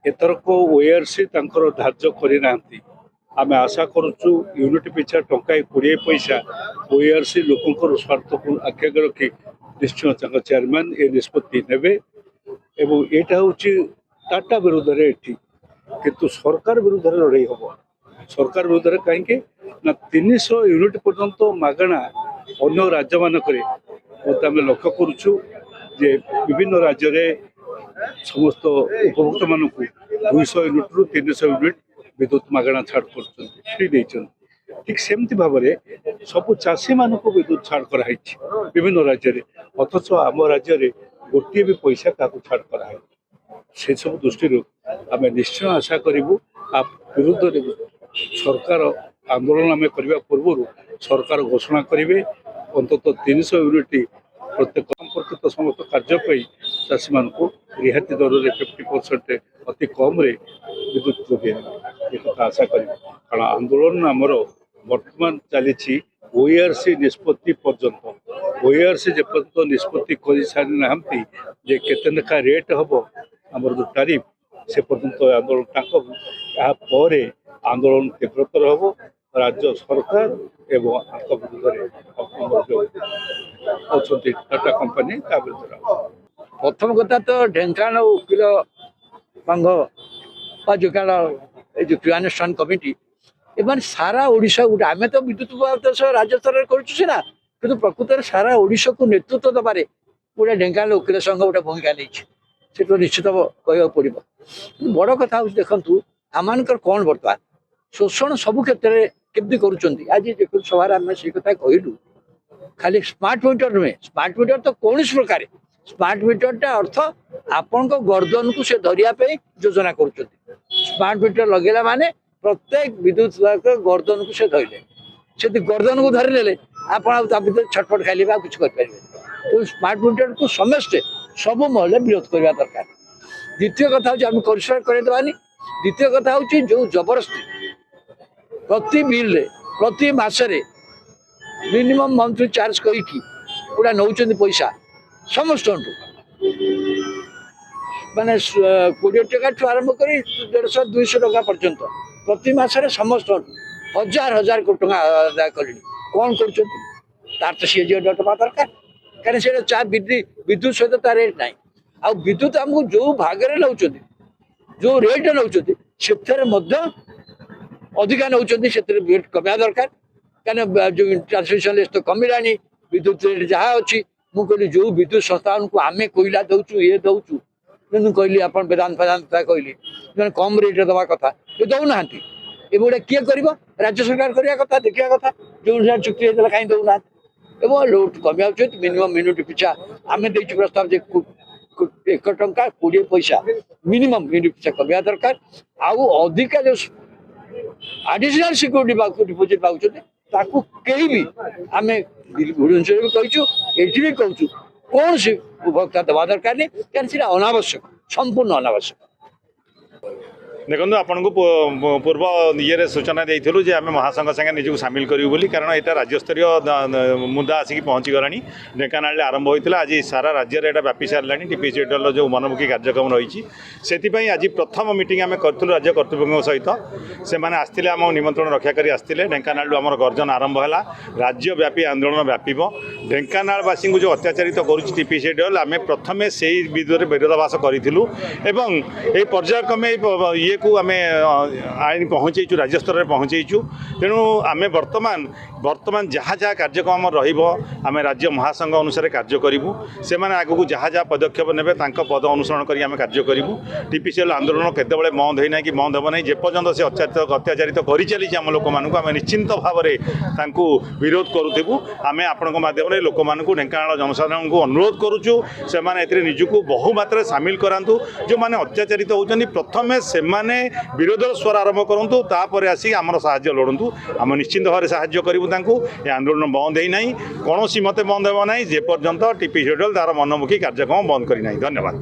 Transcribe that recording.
एथरक ORC धार्य करना आम आशा करुचु unit पिछा टंका 20 पैसा ओआरसी लोकंर स्वार्थ को आख्या रखी निश्चय चेयरमैन ए निष्पत्ति नेबे एवं यहाँ हूँ टाटा विरुद्ध में किंतु सरकार विरुद्ध में लड़ाई हम सरकार विरुद्ध में कहीं ना 300 यूनिट पर्यंत मागणा अन्य राज्य मानक लक्ष्य करुचु जे विभिन्न राज्य में समस्त उपभोक्ता मान 200 यूनिट रु 300 यूनिट विद्युत मागणा छाड़ कर फ्री ठीक सेमती भाव में सबू चाषी मान विद्युत छाड़ कराई विभिन्न राज्य में अथच आम राज्य में गोटे भी पैसा क्या छाड़ कराई से सब दृष्टि आम निश्चय आशा करूँ विरुद्ध सरकार आंदोलन आम करने पूर्व सरकार घोषणा करेंगे अंततः 300 यूनिट प्रत्येक संपर्कित समस्त कार्य चाषी मान रिहाती दर में 50% अति कम विद्युत जोगे एक आशा कर कारण आंदोलन आमर बर्तमान चली ओआरसी निष्पत्ति पर्यंत ओआरसी जेपर्यंत निष्पत्ति कर सारी ना केते लेखा रेट हम आमर जो टारिफ से पर्यंत आंदोलन आंदोलन तीव्रतर हम राज्य सरकार एवं विरुद्ध अच्छा टाटा कंपनी विरुद्ध प्रथम कथा तो ढेंकानाल वकिल संघ जो क्रियानुष्ठान कमिटी एवं सारा ओडिशा गोटे आम तो विद्युत राज्य स्तर करा कि प्रकृत सारा ओडिशा को नेतृत्व दबारे गोटे ढेंकानाल वकिल संघ गोटे भूमिका नहीं तो निश्चित कह पड़ो बड़ कथा देखु आम कौन बर्तमान शोषण सबू क्षेत्र में केमती करुँच आज देखो सभार आम से कथा कहलु खाली स्मार्ट मीटर नुहे स्मार्ट मीटर तो कौन प्रकार स्मार्ट मीटरटा अर्थ आपण गर्दन को से धरिया योजना कर स्मार्ट मीटर लगेला माने प्रत्येक विद्युत गर्दन को से धरले से गर्दन को धरले आप छटपट खाली कुछ करें तो स्मार्ट मीटर को समस्ते सब महल विरोध करवा दरकार द्वितीय कथा हूँ परिष्कार करदेवानी द्वितीय कथा हूँ जो जबरदस्ती प्रति बिल प्रति मसरे मिनिमम मंथली चार्ज करके पूरा नौ पैसा समस्त माने 20 टका ठू आरंभ कर 150-200 टका पर्यंत प्रति मसरे समस्त हजार हजार को टका आदाय कर कौन कर तो सी डटवा दरकार कहीं से चार विद्युत सहित तार रेट ना आ विद्युत आमको जो भागे नौ जो रेट नौ से अधिका नौ रेट कमिया दरकार कहीं जो ट्रांसमिशन लिस्ट तो कमिलानी विद्युत रेट जहाँ अच्छी मु कहली जो विद्युत संस्थान को आम कोईला दौचु ये दौचु कहली आप वेदांत फेदांत कहली जो कम रेट दवा कथा ये दौना ये गोटे किए कर राज्य सरकार करवा कथा देखा कथा जो चुक्ति होता कहीं दौना एवं लोड कमिया मिनिमम यूनिट पिछा आम देचु प्रस्ताव 1 टंका 20 पैसा मिनिमम यूनिट पिछा कमिया दरकार आउ अधिका जो एडिशनल सिक्योरिटी डिपोजिट पाँच कहीं भी आम भुवनेश्वर भी कहूँ ये भी कहूँ कौन सी उपभोक्ता दवा दरकार नहीं क्या अनावश्यक संपूर्ण अनावश्यक देखो आपन को पूर्व ये सूचना देलु जे आम महासंघ संगे निजक सामिल करूँ बोली कारण यहाँ राज्यस्तरीय मुद्दा आसिक पहुँची गलानी ढेंकानाल आरंभ होता आज सारा राज्य में व्यापी सारा टीपीसीएल जो मनमुखी कार्यक्रम रही से आज प्रथम मीटिंग आम करूँ राज्य कर्तृपक्ष सहित से मैंने आसते आम निमंत्रण रक्षा कर आसते ढेंकानाल आम गर्जन आरंभ है राज्यव्यापी आंदोलन व्यापीब ढेंकानालवासी को जो अत्याचारित करुच्ची टीपीसीएल आम प्रथम से विरोधाभास करूँ एवं ये पर्यायक्रमे ये को आम आईन पहुँचेचु राज्य स्तर में पहुँचेचु तेणु आम बर्तमान जहाँ जहाँ कार्यक्रम रम राज्य महासंघ अनुसार कार्य करूँ से आगू जहाँ जहाँ पदक्षेप ने पद अनुसरण कर आम कार्य करूँ टीपीसीएल आंदोलन केतबे बंद होना कि बंद हम ना जेपर्यंत से अत्याचारित कर चली आम लोक मानक आम निश्चिंत भाव में विरोध करूँ आम आपण मध्यम लोक मानक ढेंकानाल जनसाधारण को अनुरोध करुचु से निजक बहुमात्रा सामिल करातु जो मैंने अत्याचारित होती प्रथम से विरोध स्वर आरंभ करूँ तापर आसिक आम साहाय्य लोड़ू आम निश्चिंत भाव साहाय्य करूँ ये आंदोलन बंद होना कौन मते बंद हो ना जेपर्यंत टीपीसीएल तार मनमुखी कार्यक्रम बंद करना। धन्यवाद।